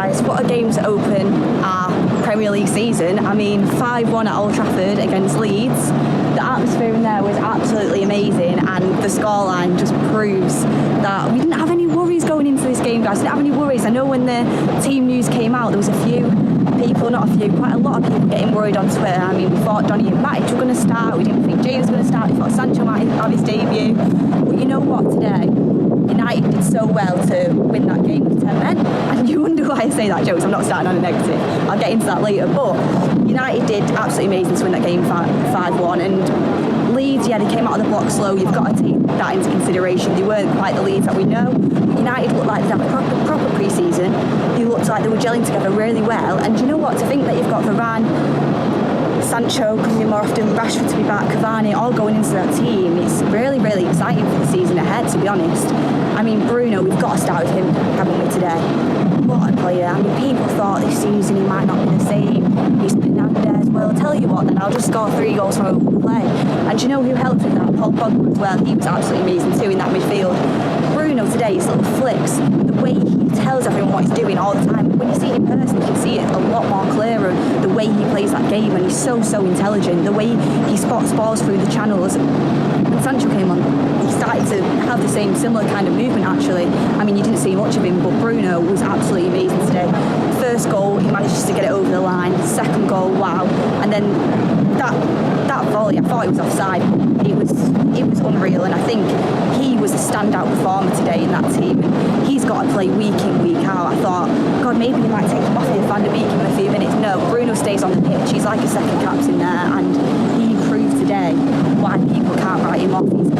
guys, what a game to open our Premier League season. I mean, 5-1 at Old Trafford against Leeds. The atmosphere in there was absolutely amazing, and the scoreline just proves that we didn't have any worries going into this game, guys. We didn't have any worries. I know when the team news came out, there was a few people, not a few, quite a lot of people getting worried on Twitter. I mean, we thought Donny and Matic were going to start. We didn't think Jay was going to start. We thought Sancho might have his debut. But you know what, today, United did so well to win that game with 10 men. And you wonder why I say that, jokes. I'm not starting on a negative. I'll get into that later. But United did absolutely amazing to win that game 5-1. And Leeds, yeah, they came out of the block slow. You've got to take that into consideration. They weren't quite the Leeds that we know. But United looked like they'd had a proper pre-season. They looked like they were gelling together really well. And you know what? To think that you've got Varane, Sancho coming in more often, Rashford to be back, Cavani, all going into that team. It's really, really exciting for the season ahead, to be honest. I mean, Bruno, we've got to start with him, haven't we, today? What a player. I mean, people thought this season he might not be the same. He's Fernandes. Well, I'll tell you what, then I'll just score 3 goals from open play. And do you know who helped with that? Paul Pogba as well. He was absolutely amazing too in that midfield. Bruno today, his little flicks, the way he tells everyone what he's doing all the time. When you see it in person, you can see it a lot more clearer, the way he plays that game, and he's so intelligent, the way he spots balls through the channels. When Sancho came on, he started to have the similar kind of movement actually. I mean, you didn't see much of him, but Bruno was absolutely amazing today. First goal, he managed to get it over the line. Second goal, wow. And then that volley, I thought it was offside. It was unreal, and I think he was a standout performer today in that team. And he's got to play week in, week out. I thought, God, maybe you might take him off here, Van der Beek in a few minutes. No, Bruno stays on the pitch. He's like a second captain there, and he proved today why people can't write him off. He's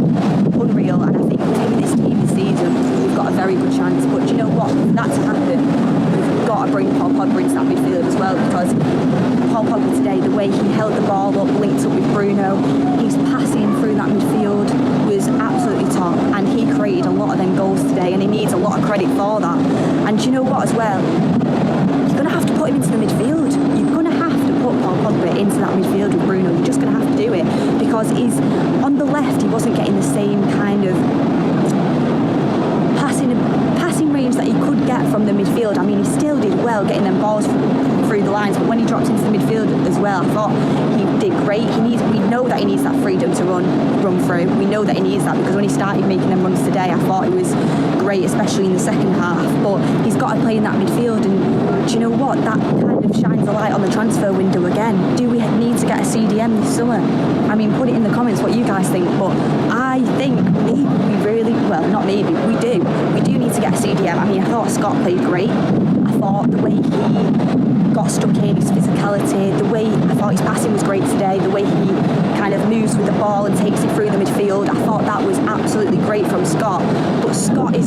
unreal, and I think maybe this team this season, we've got a very good chance. But do you know what? For that to happen, we've got to bring Paul Pogba into that midfield as well, because Paul Pogba today, the way he held the ball up, linked up with Bruno, his passing through that midfield was absolutely top, and he created a lot of them goals today, and he needs a lot of credit for that. And do you know what as well? You're going to have to put him into the midfield. You're going to have to put Paul Pogba into that midfield with Bruno. You're just going to have to do it, because he's on the left, he wasn't getting the same kind of passing range that he could get from the midfield. I mean, he still did well getting them balls through the lines, but when he dropped into the midfield as well, I thought he did great. We know that he needs that freedom to run through. We know that he needs that, because when he started making them runs today, I thought he was great, especially in the second half. But he's got to play in that midfield, and do you know what? That kind of shines a light on the transfer window again. Do we need to get a CDM this summer? I mean, put it in the comments what you guys think, but I think maybe we really, well, not maybe, we do need to get a CDM. I mean, I thought Scott played great. I thought the way he got stuck in, his physicality, the way I thought his passing was great today, the way he kind of moves with the ball and takes it through the midfield, I thought that was absolutely great from Scott. But Scott he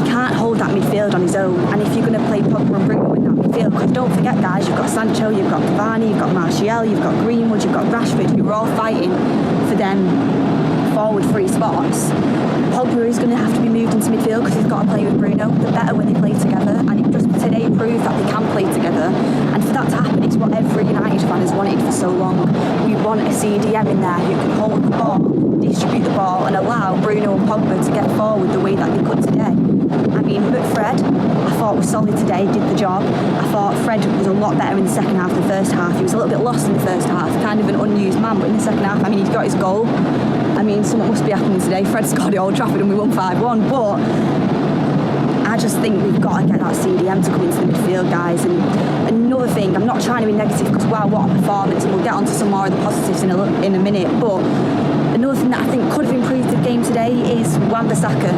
can't hold that midfield on his own, and if you're going to play Pogba and Bruno in that midfield, because don't forget guys, you've got Sancho, you've got Cavani, you've got Martial, you've got Greenwood, you've got Rashford, who are all fighting for them forward 3 spots. Pogba is going to have to be moved into midfield because he's got to play with Bruno. They're better when they play together, and it just today proved that they can play together. And for that to happen, it's what every United fan has wanted for so long. We want a CDM in there who can hold the ball, distribute the ball, and allow Bruno and Pogba to get forward the way that they could today. I mean, but Fred, I thought was solid today, did the job. I thought Fred was a lot better in the second half than the first half. He was a little bit lost in the first half, kind of an unused man, but in the second half, I mean, he's got his goal. I mean, something must be happening today. Fred scored at Old Trafford and we won 5-1, but I just think we've got to get that CDM to come into the midfield, guys. And another thing, I'm not trying to be negative because, wow, what a performance, and we'll get onto some more of the positives in a minute, but another thing that I think could have improved the game today is Wan-Bissaka.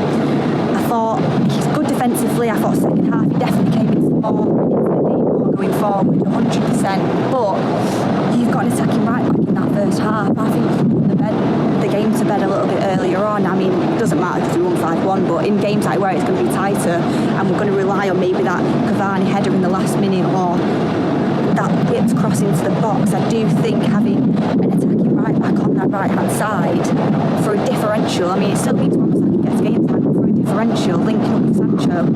I thought he's good defensively. I thought second half he definitely came into the ball, into the game more going forward, 100%, but you've got an attacking right back in that first half. I think he put the game to bed a little bit earlier on. I mean, it doesn't matter because we won 5-1, but in games like where it's going to be tighter and we're going to rely on maybe that Cavani header in the last minute or that whipped cross into the box, I do think having an attacking right back on that right hand side for a differential, I mean, it still means Wan-Bissaka gets game time, but for a differential, linking up with Sancho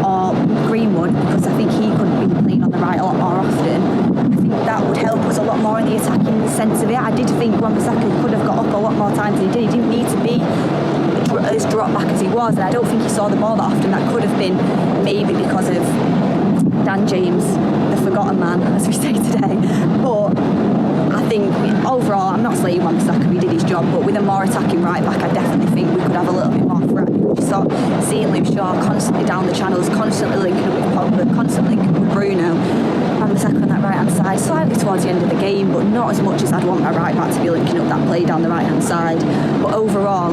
or Greenwood, because I think he could be playing on the right a lot more often. I think that would help us a lot more in the attacking sense of it. I did think Wan-Bissaka could have got up a lot more times than he did. He didn't need to be as drop back as he was, and I don't think he saw the ball that often. That could have been maybe because of James, the forgotten man, as we say today. But I think overall, I'm not slating Wan-Bissaka, he did his job, but with a more attacking right back, I definitely think we could have a little bit more threat. You saw seeing Luke Shaw constantly down the channels, constantly linking up with Pogba, constantly linking up with Bruno. Wan-Bissaka on that right hand side, slightly towards the end of the game, but not as much as I'd want my right back to be linking up that play down the right hand side. But overall,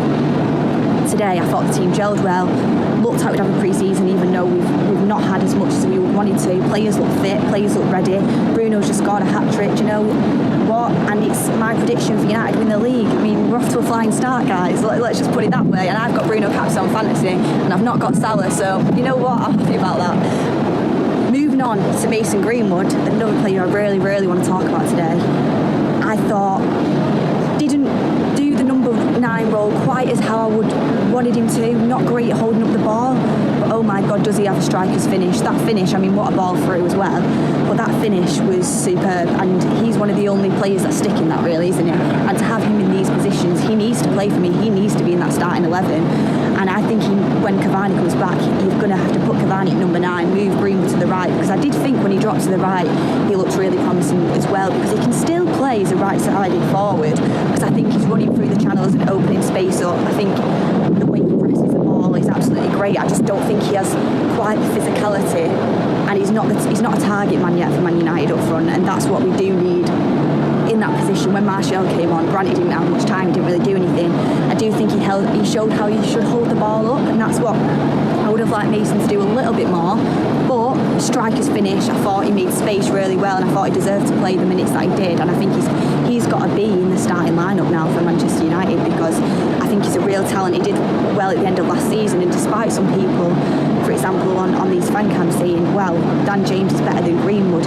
today I thought the team gelled well. Looked like we'd have a pre-season, even though we've not had as much as we wanted to. Players look fit, players look ready. Bruno's just scored a hat-trick, do you know what? And it's my prediction for United to win the league. I mean, we're off to a flying start, guys. Let's just put it that way. And I've got Bruno caps on fantasy, and I've not got Salah, so you know what? I'm happy about that. Moving on to Mason Greenwood, another player I really, really want to talk about today. I thought didn't do the number 9 role quite as how I would wanted him to. Not great at holding up the ball, but oh my God, does he have a striker's finish? That finish, I mean, what a ball through as well. But that finish was superb, and he's one of the only players that stick in that, really, isn't it? And to have him in these positions, he needs to play for me. He needs to be in that starting 11. And I think when Cavani comes back, you're going to have to put Cavani at number 9, move Greenwood to the right, because I did think when he dropped to the right, he looked really promising as well, because he can still play as a right-sided forward, because I think he's running through the channels and opening space up. I think the way he presses the ball is absolutely great. I just don't think he has quite the physicality, and he's not a target man yet for Man United up front, and that's what we do need in that position. When Martial came on, granted he didn't have much time, he didn't really do anything. I do think he showed how he should hold the ball up, and that's what I would have liked Mason to do a little bit more. But striker's finish, I thought he made space really well, and I thought he deserved to play the minutes that he did, and I think he's got to be in the starting lineup now for Manchester United, because I think he's a real talent. He did well at the end of last season, and despite some people, for example, on these fan cams saying, well, Dan James is better than Greenwood,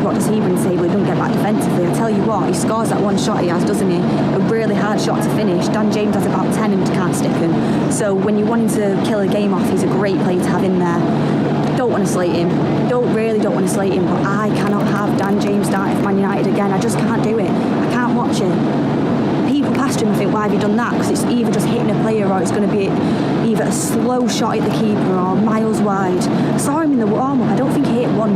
what does he bring to the table? He doesn't get back defensively. I tell you what, he scores that one shot he has, doesn't he? A really hard shot to finish. Dan James has about 10 and can't stick him. So when you're wanting to kill a game off, he's a great player to have in there. Don't want to slate him. Don't want to slate him, but I cannot have Dan James starting for Man United again. I just can't do it. I can't watch it. People past him and think, why have you done that? Because it's either just hitting a player, or it's going to be either a slow shot at the keeper or miles wide. I saw him in the warm-up. I don't think he hit one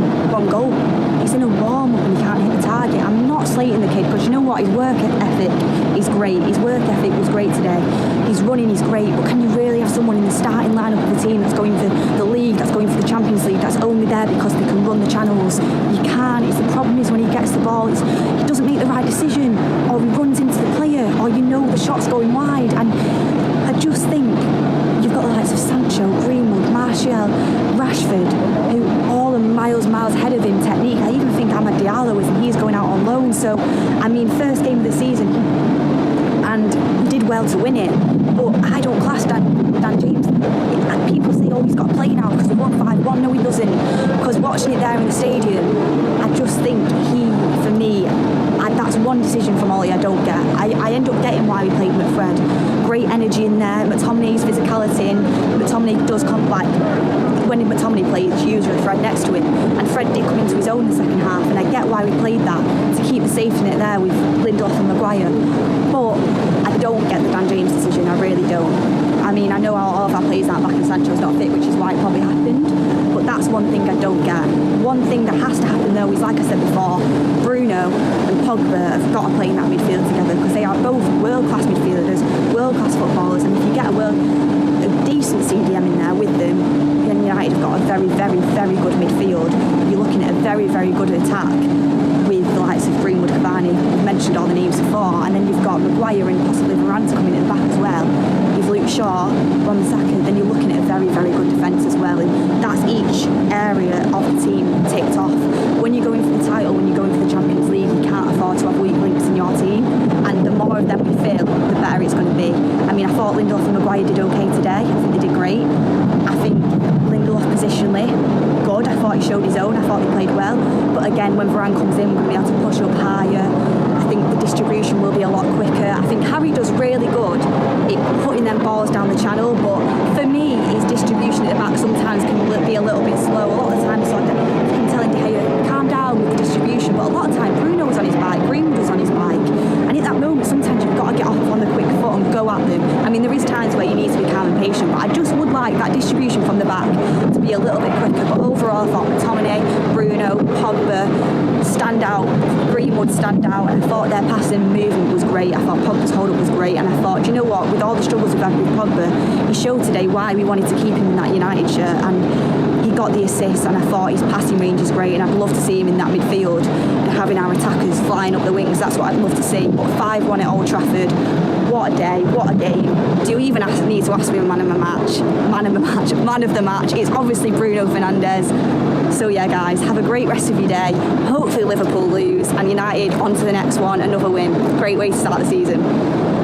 goal. He's in a warm-up and he can't hit the target. I'm not slating the kid, because you know what? His work ethic is great. His work ethic was great today. His running is great, but can you really have someone in the starting lineup of the team that's going for the league, that's going for the Champions League, that's only there because they can run the channels? You can't. It's the problem is when he gets the ball, he doesn't make the right decision, or he runs into the player, or you know the shot's going wide. And I just think you've got the likes of Sancho, Greenwood, Martial, Rashford, who all are miles ahead of him technique. I even think Amad Diallo is, and he's going out on loan. So, I mean, first game of the season, and he did well to win it, but I don't class Dan James. People say, oh, he's got to play now because we won 5-1. No, he doesn't. Because watching it there in the stadium, I just think for me, that's one decision from Ollie I don't get. I end up getting why we played with Fred. Great energy in there, McTominay's physicality, and McTominay does when McTominay plays, it's usually Fred next to him, and Fred did come into his own in the second half, and I get why we played that, to keep the safety net there with Lindelof and Maguire. But I don't get the Dan James decision, I really don't. I mean, I know all of our players aren't back and Sancho's not fit, which is why it probably happened, but that's one thing I don't get. One thing that has to happen though is, like I said before, Bruno and Pogba have got to play in that midfield together, because they are both world-class midfielders, world-class footballers, and if you get a decent CDM in there with them, then United have got a very, very, very good midfield. You're looking at a very, very good attack with the likes of Greenwood, Cavani. We've mentioned all the names before, and then you've got Maguire and possibly Varane coming at the back as well. You've Luke Shaw, Wan-Bissaka, then you're looking at a very, very good defence as well, and that's each area of the team ticked off. When you're going for the title, when you're going for the Champions League, you can't afford to have weak links in your team, and the more of them we fill, the better it's going to be. I mean, I thought Lindelof and Maguire did okay today. I think they did great. I think Lindelof positionally, good. I thought he showed his own. I thought he played well. But again, when Varane comes in, we're going to be able to push up higher. I think the distribution will be a lot quicker. I think Harry does really good at putting them balls down the channel, but for me, his distribution at the back sometimes can be a little bit slow. A lot of the time, it's like I'm telling De Gea, calm down with the distribution, but a lot of the time, Bruno was on his bike, Greenwood was on his bike, and at that moment, sometimes you've got to get off on the quick foot and go at them. I mean, there is times where you need to be calm and patient, but I just would like that distribution from the back to be a little bit bit quicker. But overall, I thought McTominay, Bruno, Pogba stand out, Greenwood stand out, and I thought their passing movement was great. I thought Pogba's hold-up was great, and I thought, do you know what, with all the struggles we've had with Pogba, he showed today why we wanted to keep him in that United shirt, and he got the assist, and I thought his passing range is great, and I'd love to see him in that midfield and having our attackers flying up the wings. That's what I'd love to see. But 5-1 at Old Trafford, what a day, what a game. Do you even need to ask me man of the match? Man of the match. It's obviously Bruno Fernandes. So yeah, guys, have a great rest of your day. Hopefully Liverpool lose and United on to the next one, another win. Great way to start the season.